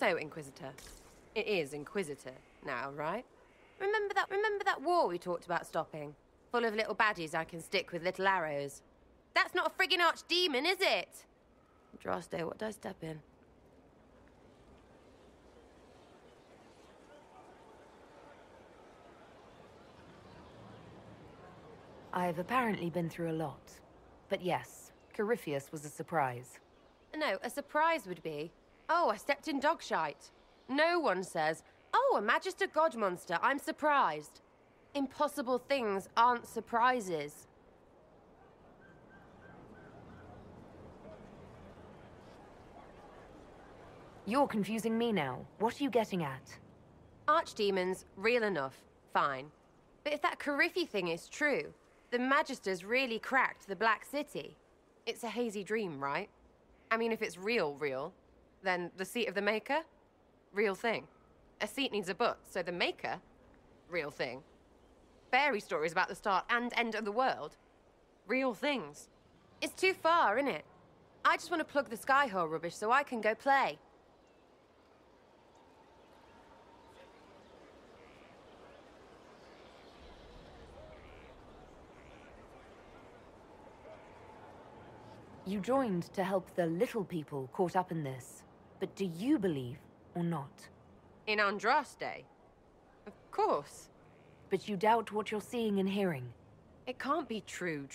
So, Inquisitor. It is Inquisitor now, right? Remember that war we talked about stopping? Full of little baddies I can stick with little arrows. That's not a friggin' archdemon, is it? Draste, what did I step in? I've apparently been through a lot. But yes, Corypheus was a surprise. No, a surprise would be, oh, I stepped in dog shite. No one says, oh, a Magister God monster, I'm surprised. Impossible things aren't surprises. You're confusing me now. What are you getting at? Archdemons, real enough, fine. But if that Coryphe thing is true, the Magisters really cracked the Black City. It's a hazy dream, right? I mean, if it's real, then the seat of the Maker? Real thing. A seat needs a butt, so the Maker? Real thing. Fairy stories about the start and end of the world? Real things. It's too far, innit? I just want to plug the Skyhole rubbish so I can go play. You joined to help the little people caught up in this. But do you believe or not? In Andraste? Of course. But you doubt what you're seeing and hearing. It can't be true.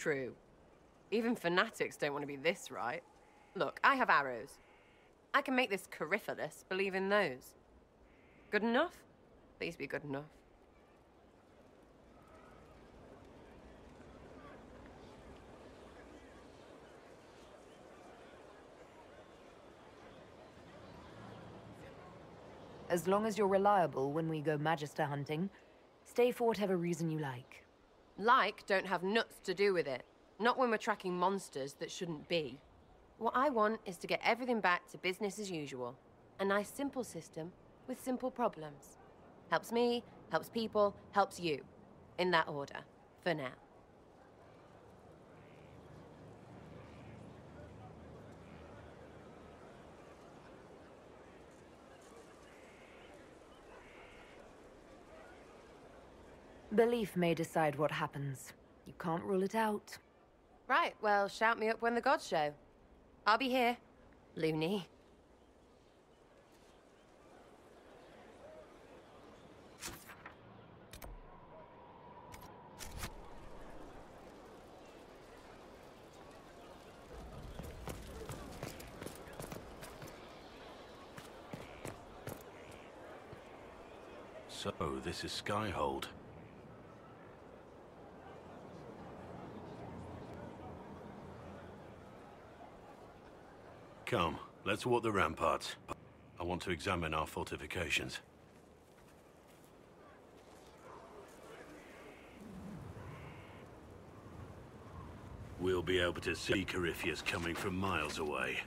Even fanatics don't want to be this right. Look, I have arrows. I can make this Corypheus believe in those. Good enough? Please be good enough. As long as you're reliable when we go Magister hunting, stay for whatever reason you like. Like don't have nuts to do with it. Not when we're tracking monsters that shouldn't be. What I want is to get everything back to business as usual. A nice simple system with simple problems. Helps me, helps people, helps you. In that order. For now. Belief may decide what happens. You can't rule it out. Right, well, shout me up when the gods show. I'll be here. Loony. So, this is Skyhold. Come, let's walk the ramparts. I want to examine our fortifications. We'll be able to see Corypheus coming from miles away.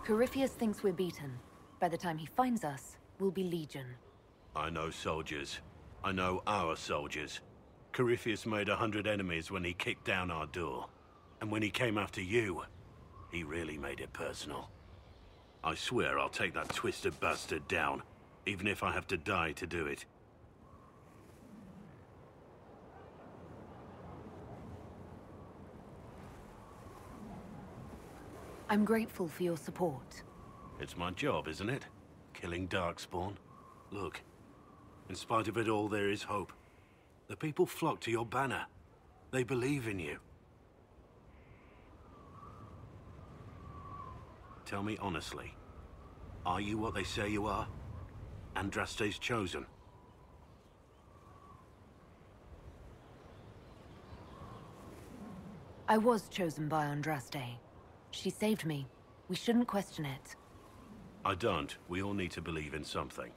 Corypheus thinks we're beaten. By the time he finds us, we'll be legion. I know soldiers. I know our soldiers. Corypheus made 100 enemies when he kicked down our door. And when he came after you, he really made it personal. I swear I'll take that twisted bastard down, even if I have to die to do it. I'm grateful for your support. It's my job, isn't it? Killing Darkspawn. Look, in spite of it all, there is hope. The people flock to your banner. They believe in you. Tell me honestly, are you what they say you are? Andraste's chosen? I was chosen by Andraste. She saved me. We shouldn't question it. I don't. We all need to believe in something.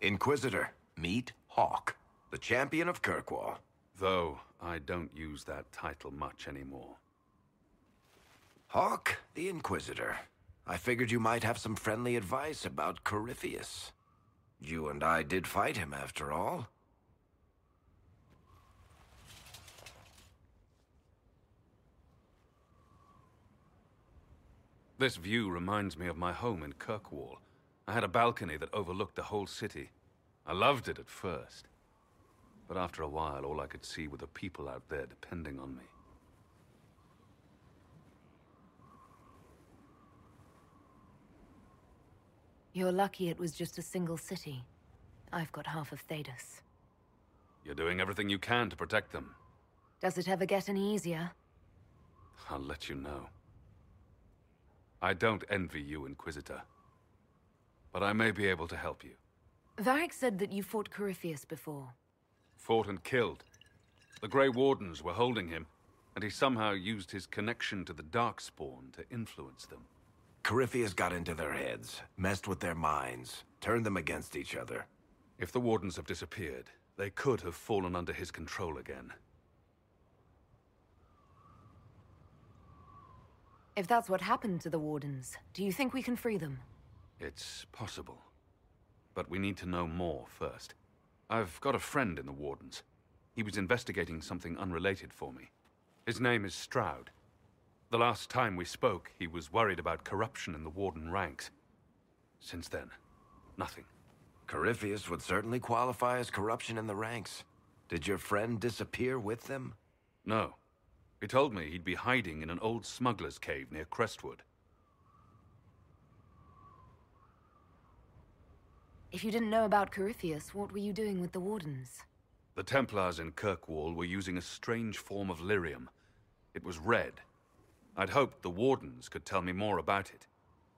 Inquisitor, meet Hawk, the champion of Kirkwall. Though I don't use that title much anymore. Hawk, the Inquisitor. I figured you might have some friendly advice about Corypheus. You and I did fight him, after all. This view reminds me of my home in Kirkwall. I had a balcony that overlooked the whole city. I loved it at first. But after a while, all I could see were the people out there depending on me. You're lucky it was just a single city. I've got half of Tedasa. You're doing everything you can to protect them. Does it ever get any easier? I'll let you know. I don't envy you, Inquisitor. But I may be able to help you. Varric said that you fought Corypheus before. Fought and killed. The Grey Wardens were holding him, and he somehow used his connection to the Darkspawn to influence them. Corypheus got into their heads, messed with their minds, turned them against each other. If the Wardens have disappeared, they could have fallen under his control again. If that's what happened to the Wardens, do you think we can free them? It's possible. But we need to know more first. I've got a friend in the Wardens. He was investigating something unrelated for me. His name is Stroud. The last time we spoke, he was worried about corruption in the Warden ranks. Since then, nothing. Corypheus would certainly qualify as corruption in the ranks. Did your friend disappear with them? No. He told me he'd be hiding in an old smuggler's cave near Crestwood. If you didn't know about Corypheus, what were you doing with the Wardens? The Templars in Kirkwall were using a strange form of lyrium. It was red. I'd hoped the Wardens could tell me more about it.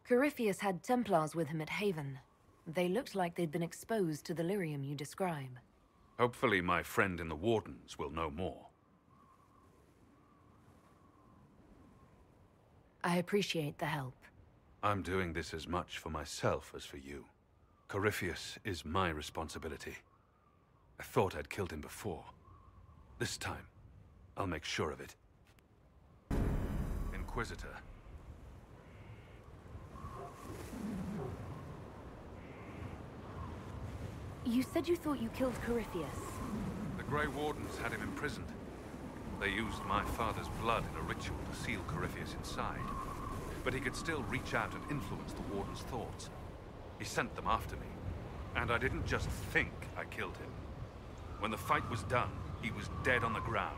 Corypheus had Templars with him at Haven. They looked like they'd been exposed to the lyrium you describe. Hopefully my friend in the Wardens will know more. I appreciate the help. I'm doing this as much for myself as for you. Corypheus is my responsibility. I thought I'd killed him before. This time, I'll make sure of it. Inquisitor. You said you thought you killed Corypheus. The Grey Wardens had him imprisoned. They used my father's blood in a ritual to seal Corypheus inside. But he could still reach out and influence the Warden's thoughts. He sent them after me. And I didn't just think I killed him. When the fight was done, he was dead on the ground.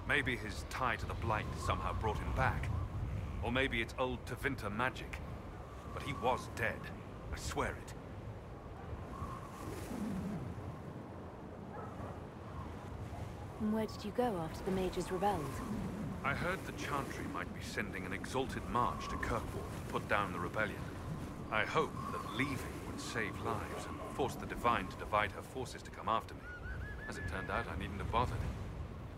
Maybe his tie to the Blight somehow brought him back. Or maybe it's old Tevinter magic. But he was dead. I swear it. And where did you go after the mages rebelled? I heard the Chantry might be sending an exalted march to Kirkwall to put down the rebellion. I hoped that leaving would save lives and force the Divine to divide her forces to come after me. As it turned out, I needn't have bothered.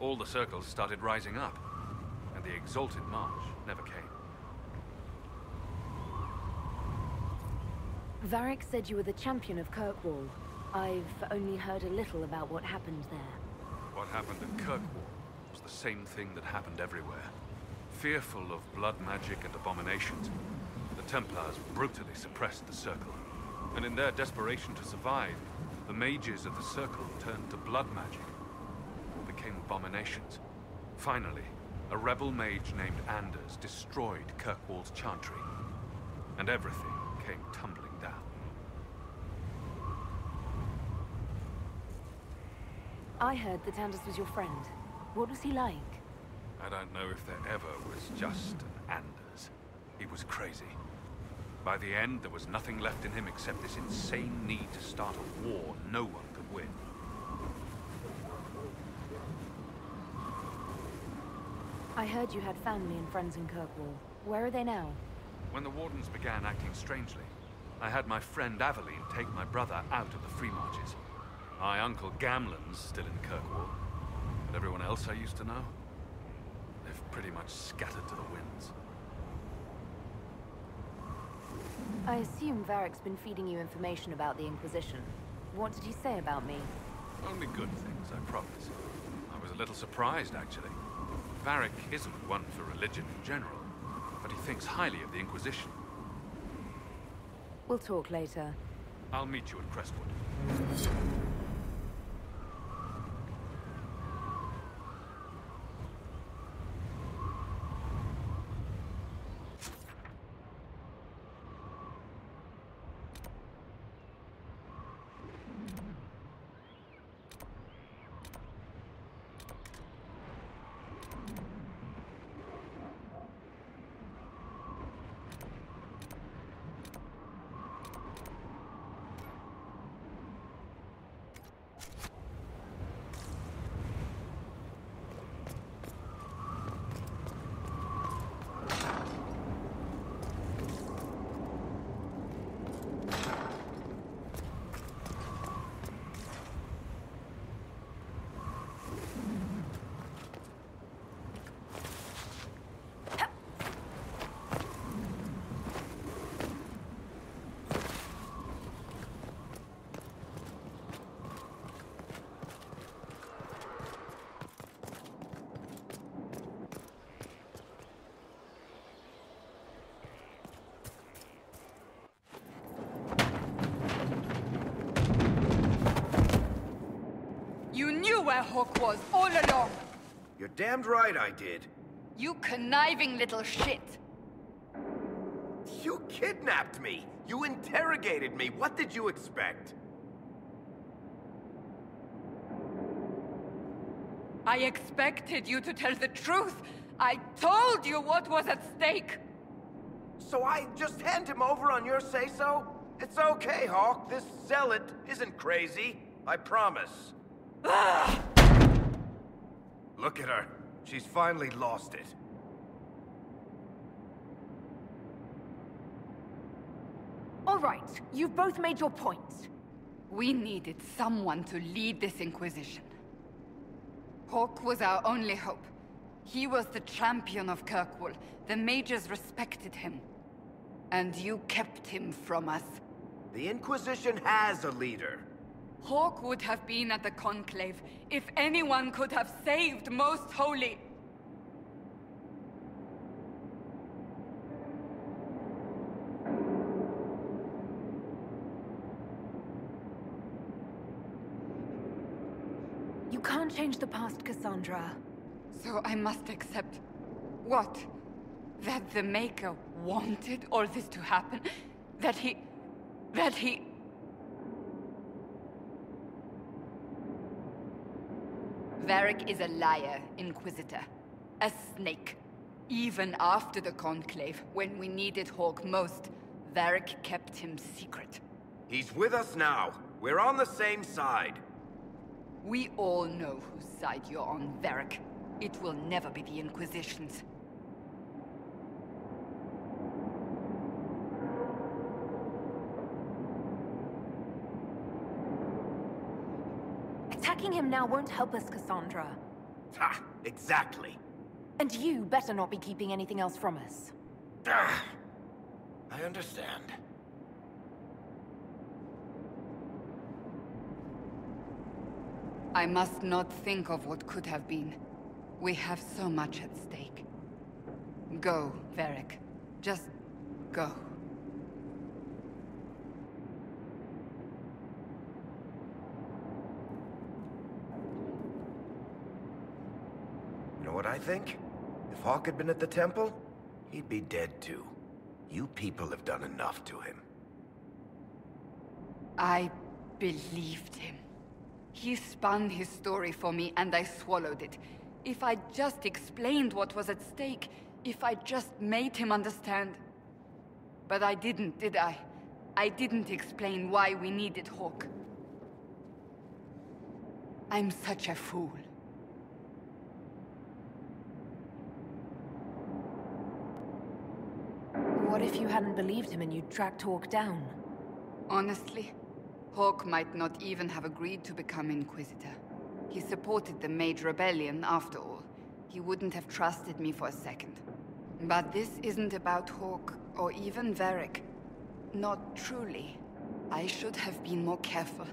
All the circles started rising up, and the exalted march never came. Varric said you were the champion of Kirkwall. I've only heard a little about what happened there. What happened at Kirkwall was the same thing that happened everywhere. Fearful of blood magic and abominations, the Templars brutally suppressed the Circle. And in their desperation to survive, the mages of the Circle turned to blood magic, or became abominations. Finally, a rebel mage named Anders destroyed Kirkwall's Chantry, and everything came tumbling down. I heard that Anders was your friend. What was he like? I don't know if there ever was just an Anders. He was crazy. By the end, there was nothing left in him except this insane need to start a war no one could win. I heard you had family and friends in Kirkwall. Where are they now? When the Wardens began acting strangely, I had my friend Aveline take my brother out of the Free Marches. My uncle Gamlen's still in Kirkwall, but everyone else I used to know, they've pretty much scattered to the winds. I assume Varric's been feeding you information about the Inquisition. What did he say about me? Only good things, I promise. I was a little surprised, actually. Varric isn't one for religion in general, but he thinks highly of the Inquisition. We'll talk later. I'll meet you at Crestwood. You knew where Hawk was all along! You're damned right I did. You conniving little shit! You kidnapped me! You interrogated me! What did you expect? I expected you to tell the truth! I told you what was at stake! So I just hand him over on your say-so? It's okay, Hawk. This zealot isn't crazy. I promise. Look at her. She's finally lost it. All right, you've both made your points. We needed someone to lead this Inquisition. Hawk was our only hope. He was the champion of Kirkwall. The mages respected him. And you kept him from us. The Inquisition has a leader. Hawk would have been at the Conclave if anyone could have saved Most Holy. You can't change the past, Cassandra. So I must accept... what? That the Maker wanted all this to happen? That he... Varric is a liar, Inquisitor. A snake. Even after the Conclave, when we needed Hawk most, Varric kept him secret. He's with us now. We're on the same side. We all know whose side you're on, Varric. It will never be the Inquisition's. Attacking him now won't help us, Cassandra. Ha! Exactly. And you better not be keeping anything else from us. I understand. I must not think of what could have been. We have so much at stake. Go, Varric. Just go. You know what I think? If Hawk had been at the temple, he'd be dead too. You people have done enough to him. I believed him. He spun his story for me, and I swallowed it. If I just explained what was at stake, if I just made him understand... But I didn't, did I? I didn't explain why we needed Hawk. I'm such a fool. What if you hadn't believed him and you'd tracked Hawk down? Honestly, Hawk might not even have agreed to become Inquisitor. He supported the Mage Rebellion, after all. He wouldn't have trusted me for a second. But this isn't about Hawk, or even Varric. Not truly. I should have been more careful.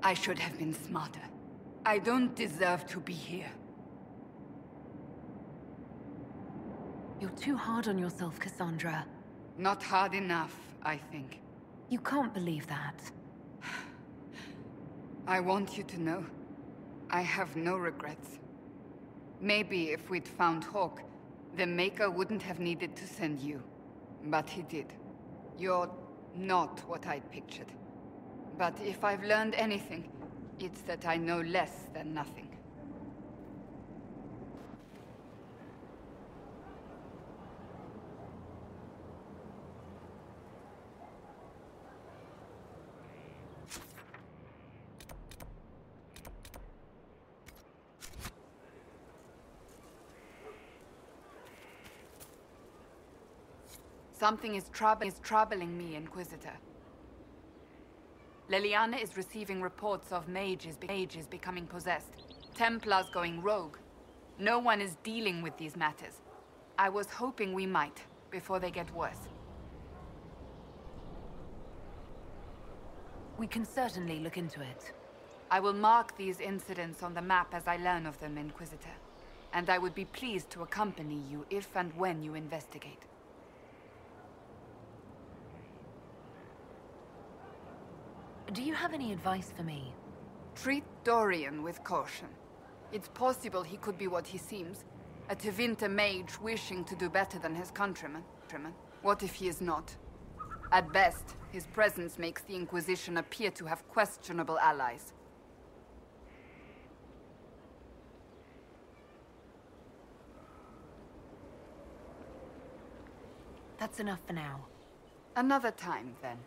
I should have been smarter. I don't deserve to be here. You're too hard on yourself, Cassandra. Not hard enough, I think. You can't believe that. I want you to know, I have no regrets. Maybe if we'd found Hawk, the Maker wouldn't have needed to send you. But he did. You're not what I'd pictured. But if I've learned anything, it's that I know less than nothing. Something is troubling me, Inquisitor. Leliana is receiving reports of mages becoming possessed. Templars going rogue. No one is dealing with these matters. I was hoping we might, before they get worse. We can certainly look into it. I will mark these incidents on the map as I learn of them, Inquisitor. And I would be pleased to accompany you if and when you investigate. Do you have any advice for me? Treat Dorian with caution. It's possible he could be what he seems. A Tevinter mage wishing to do better than his countrymen. What if he is not? At best, his presence makes the Inquisition appear to have questionable allies. That's enough for now. Another time, then.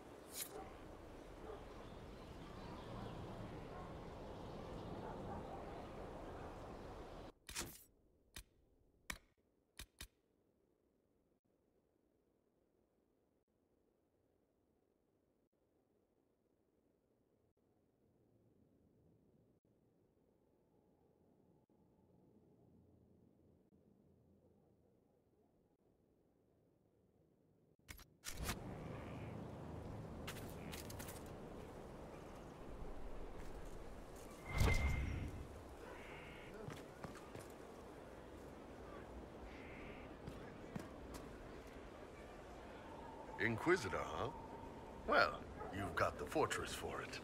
Inquisitor, huh? Well, you've got the fortress for it.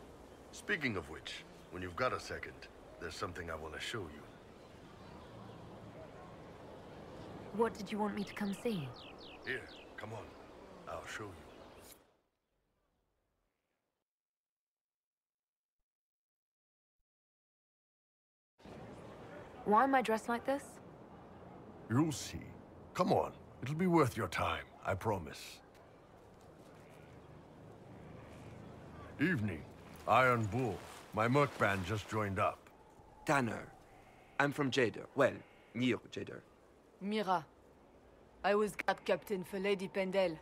Speaking of which, when you've got a second, there's something I want to show you. What did you want me to come see? Here, come on. I'll show you. Why am I dressed like this? You'll see. Come on. It'll be worth your time, I promise. Evening. Iron Bull. My merc band just joined up. Tanner. I'm from Jader. Well, near Jader. Mira. I was guard captain for Lady Pendel.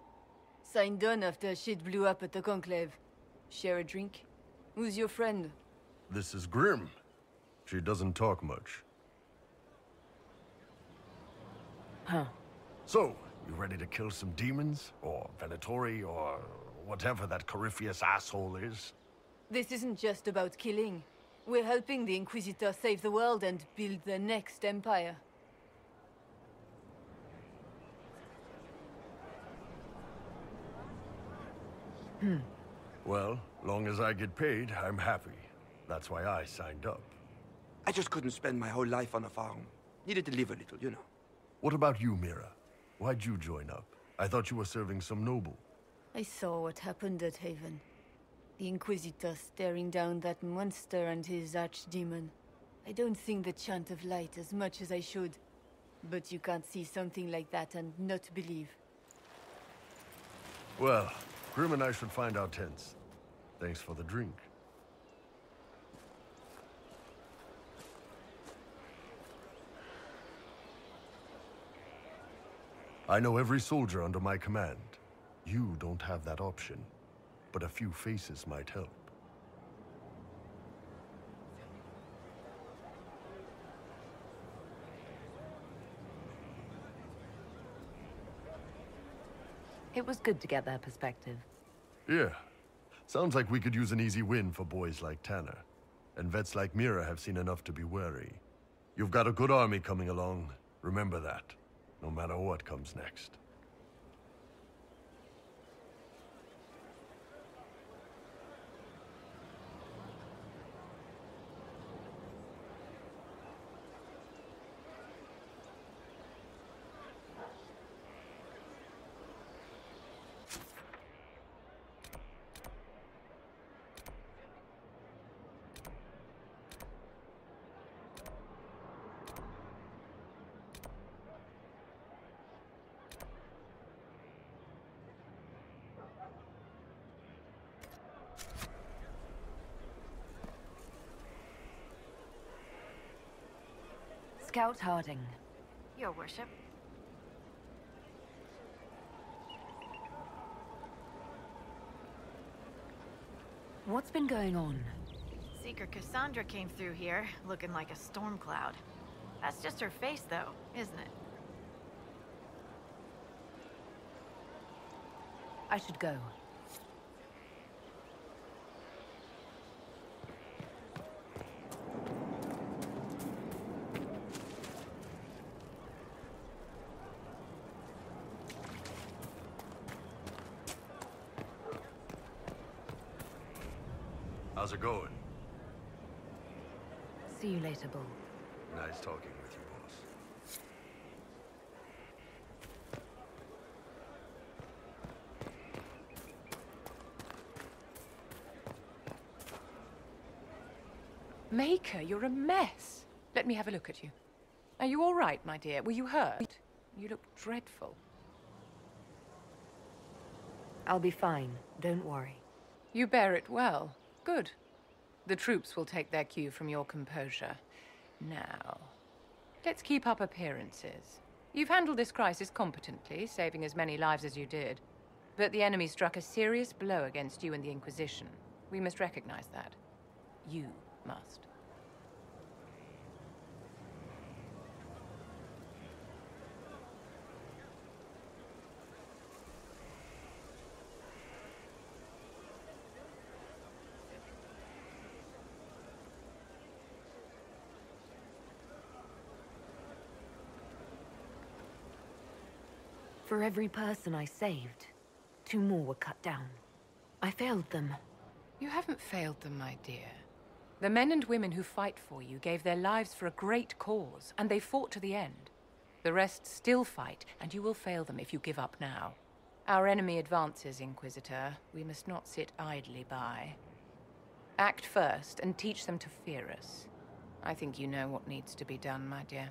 Signed on after shit blew up at the Conclave. Share a drink? Who's your friend? This is Grim. She doesn't talk much. Huh. So, you ready to kill some demons? Or Venatori, or whatever that Corypheus asshole is? This isn't just about killing. We're helping the Inquisitor save the world and build the next empire. Well, long as I get paid, I'm happy. That's why I signed up. I just couldn't spend my whole life on a farm. Needed to live a little, you know. What about you, Mira? Why'd you join up? I thought you were serving some noble. I saw what happened at Haven. The Inquisitor staring down that monster and his archdemon. I don't sing the chant of light as much as I should. But you can't see something like that and not believe. Well, Grim and I should find our tents. Thanks for the drink. I know every soldier under my command. You don't have that option, but a few faces might help. It was good to get their perspective. Yeah. Sounds like we could use an easy win for boys like Tanner. and vets like Mira have seen enough to be wary. You've got a good army coming along. Remember that, no matter what comes next. Scout Harding. Your worship. What's been going on? Seeker Cassandra came through here, looking like a storm cloud. That's just her face, though, isn't it? I should go. How's it going? See you later, Bull. Nice talking with you, boss. Maker, you're a mess. Let me have a look at you. Are you all right, my dear? Were you hurt? You look dreadful. I'll be fine. Don't worry. You bear it well. Good. The troops will take their cue from your composure. Now, let's keep up appearances. You've handled this crisis competently, saving as many lives as you did. But the enemy struck a serious blow against you and the Inquisition. We must recognize that. You must. For every person I saved, 2 more were cut down. I failed them. You haven't failed them, my dear. The men and women who fight for you gave their lives for a great cause, and they fought to the end. The rest still fight, and you will fail them if you give up now. Our enemy advances, Inquisitor. We must not sit idly by. Act first, and teach them to fear us. I think you know what needs to be done, my dear.